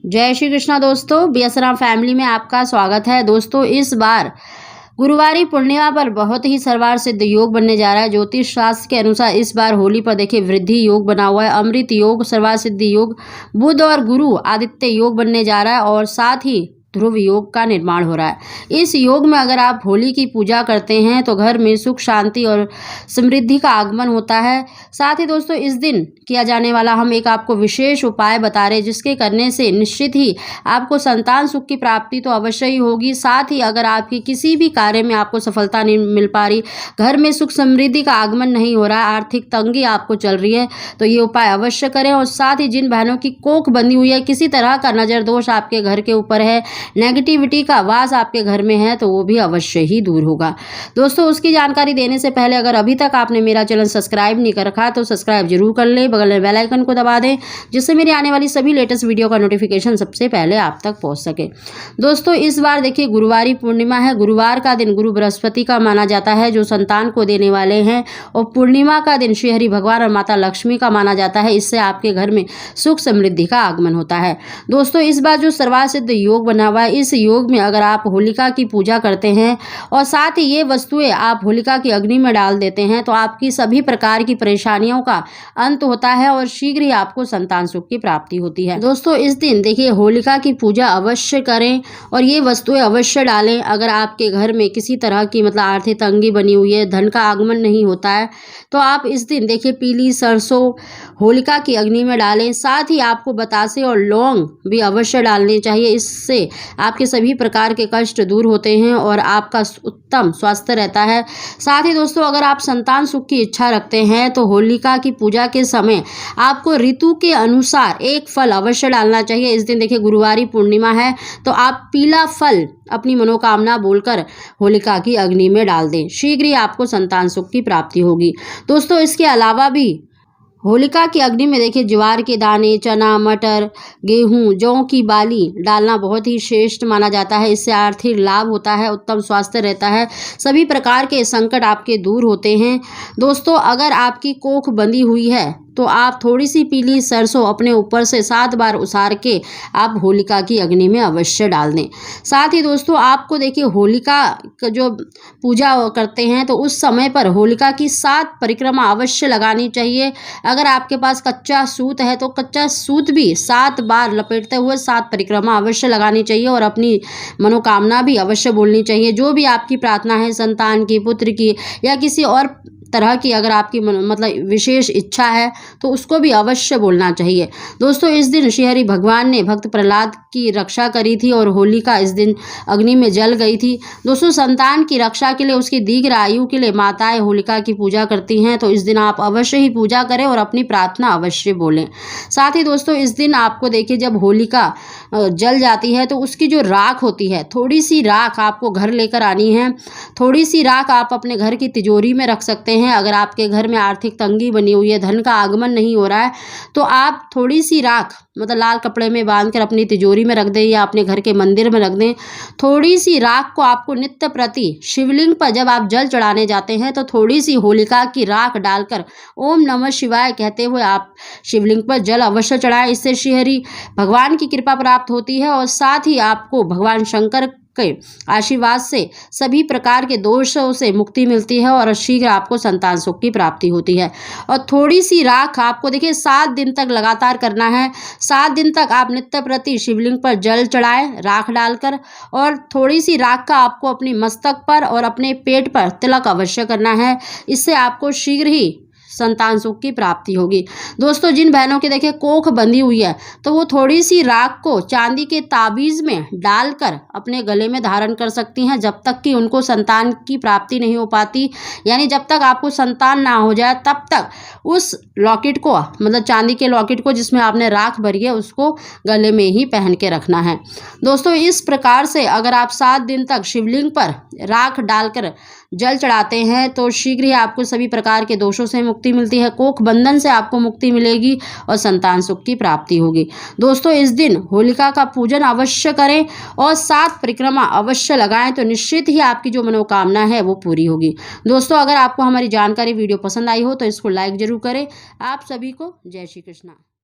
जय श्री कृष्णा दोस्तों, बीएसराम फैमिली में आपका स्वागत है। दोस्तों, इस बार गुरुवारी पूर्णिमा पर बहुत ही सर्वार सिद्ध योग बनने जा रहा है। ज्योतिष शास्त्र के अनुसार इस बार होली पर देखिए वृद्धि योग बना हुआ है। अमृत योग, सर्वार सिद्धि योग, बुध और गुरु आदित्य योग बनने जा रहा है और साथ ही ध्रुव योग का निर्माण हो रहा है। इस योग में अगर आप होली की पूजा करते हैं तो घर में सुख, शांति और समृद्धि का आगमन होता है। साथ ही दोस्तों, इस दिन किया जाने वाला हम एक आपको विशेष उपाय बता रहे हैं, जिसके करने से निश्चित ही आपको संतान सुख की प्राप्ति तो अवश्य ही होगी। साथ ही अगर आपकी किसी भी कार्य में आपको सफलता नहीं मिल पा रही, घर में सुख समृद्धि का आगमन नहीं हो रहा है, आर्थिक तंगी आपको चल रही है, तो ये उपाय अवश्य करें। और साथ ही जिन बहनों की कोख बंधी हुई है, किसी तरह का नजर दोष आपके घर के ऊपर है, नेगेटिविटी का वास आपके घर में है, तो वो भी अवश्य ही दूर होगा। दोस्तों, उसकी जानकारी देने से पहले अगर अभी तक आपने मेरा चैनल सब्सक्राइब नहीं कर रखा तो सब्सक्राइब जरूर कर ले, बगल में बेल आइकन को दबा दें, जिससे मेरी आने वाली सभी लेटेस्ट वीडियो का नोटिफिकेशन सबसे पहले आप तक पहुंच सके। दोस्तों, इस बार देखिए गुरुवारी पूर्णिमा है। गुरुवार का दिन गुरु बृहस्पति का माना जाता है, जो संतान को देने वाले हैं, और पूर्णिमा का दिन श्री हरि भगवान और माता लक्ष्मी का माना जाता है। इससे आपके घर में सुख समृद्धि का आगमन होता है। दोस्तों, इस बार जो सर्वार सिद्ध योग बना हुआ है, इस योग में अगर आप होलिका की पूजा करते हैं और साथ ही ये वस्तुएं आप होलिका की अग्नि में डाल देते हैं, तो आपकी सभी प्रकार की परेशानियों का अंत होता है और शीघ्र ही आपको संतान सुख की प्राप्ति होती है। दोस्तों, इस दिन देखिए होलिका की पूजा अवश्य करें और ये वस्तुएं अवश्य डालें। अगर आपके घर में किसी तरह की आर्थिक तंगी बनी हुई है, धन का आगमन नहीं होता है, तो आप इस दिन देखिए पीली सरसों होलिका की अग्नि में डालें। साथ ही आपको बतासे और लौंग भी अवश्य डालने चाहिए। इससे आपके सभी प्रकार के कष्ट दूर होते हैं और आपका उत्तम स्वास्थ्य रहता है। साथ ही दोस्तों, अगर आप संतान सुख की इच्छा रखते हैं तो होलिका की पूजा के समय आपको ऋतु के अनुसार एक फल अवश्य डालना चाहिए। इस दिन देखिए गुरुवारी पूर्णिमा है, तो आप पीला फल अपनी मनोकामना बोलकर होलिका की अग्नि में डाल दें। शीघ्र ही आपको संतान सुख की प्राप्ति होगी। दोस्तों, इसके अलावा भी होलिका की अग्नि में देखिए ज्वार के दाने, चना, मटर, गेहूं, जौ की बाली डालना बहुत ही श्रेष्ठ माना जाता है। इससे आर्थिक लाभ होता है, उत्तम स्वास्थ्य रहता है, सभी प्रकार के संकट आपके दूर होते हैं। दोस्तों, अगर आपकी कोख बंधी हुई है तो आप थोड़ी सी पीली सरसों अपने ऊपर से 7 बार उसार के आप होलिका की अग्नि में अवश्य डाल दें। साथ ही दोस्तों, आपको देखिए होलिका का जो पूजा करते हैं तो उस समय पर होलिका की 7 परिक्रमा अवश्य लगानी चाहिए। अगर आपके पास कच्चा सूत है तो कच्चा सूत भी 7 बार लपेटते हुए 7 परिक्रमा अवश्य लगानी चाहिए और अपनी मनोकामना भी अवश्य बोलनी चाहिए। जो भी आपकी प्रार्थना है, संतान की, पुत्र की या किसी और तरह की अगर आपकी विशेष इच्छा है तो उसको भी अवश्य बोलना चाहिए। दोस्तों, इस दिन श्री हरि भगवान ने भक्त प्रहलाद की रक्षा करी थी और होलिका इस दिन अग्नि में जल गई थी। दोस्तों, संतान की रक्षा के लिए, उसकी दीर्घ आयु के लिए माताएं होलिका की पूजा करती हैं, तो इस दिन आप अवश्य ही पूजा करें और अपनी प्रार्थना अवश्य बोलें। साथ ही दोस्तों, इस दिन आपको देखिए जब होलिका जल जाती है तो उसकी जो राख होती है, थोड़ी सी राख आपको घर लेकर आनी है। थोड़ी सी राख आप अपने घर की तिजोरी में रख सकते हैं। अगर आपके घर में आर्थिक तंगी बनी हुई है, धन का आगमन नहीं हो रहा है, तो आप थोड़ी सी राख लाल कपड़े में बांधकर अपनी तिजोरी में रख दें या अपने घर के मंदिर में रख दें। थोड़ी सी राख को आपको नित्य प्रति शिवलिंग पर जब आप जल चढ़ाने जाते हैं तो थोड़ी सी होलिका की राख डालकर ओम नमः शिवाय कहते हुए आप शिवलिंग पर जल अवश्य चढ़ाएं। इससे श्री हरि भगवान की कृपा प्राप्त होती है और साथ ही आपको भगवान शंकर के आशीर्वाद से सभी प्रकार के दोषों से मुक्ति मिलती है और शीघ्र आपको संतान सुख की प्राप्ति होती है। और थोड़ी सी राख आपको देखिए 7 दिन तक लगातार करना है। 7 दिन तक आप नित्य प्रति शिवलिंग पर जल चढ़ाएं राख डालकर, और थोड़ी सी राख का आपको अपनी मस्तक पर और अपने पेट पर तिलक अवश्य करना है। इससे आपको शीघ्र ही संतान सुख की प्राप्ति होगी। दोस्तों, जिन बहनों के देखिए कोख बंधी हुई है तो वो थोड़ी सी राख को चांदी के ताबीज में डालकर अपने गले में धारण कर सकती हैं, जब तक कि उनको संतान की प्राप्ति नहीं हो पाती। यानी जब तक आपको संतान ना हो जाए तब तक उस लॉकेट को चांदी के लॉकेट को जिसमें आपने राख भरी है उसको गले में ही पहन के रखना है। दोस्तों, इस प्रकार से अगर आप 7 दिन तक शिवलिंग पर राख डालकर जल चढ़ाते हैं तो शीघ्र ही आपको सभी प्रकार के दोषों से मुक्ति मिलती है, कोख बंधन से आपको मुक्ति मिलेगी और संतान सुख की प्राप्ति होगी। दोस्तों, इस दिन होलिका का पूजन अवश्य करें और 7 परिक्रमा अवश्य लगाएं, तो निश्चित ही आपकी जो मनोकामना है वो पूरी होगी। दोस्तों, अगर आपको हमारी जानकारी वीडियो पसंद आई हो तो इसको लाइक जरूर करें। आप सभी को जय श्री कृष्णा।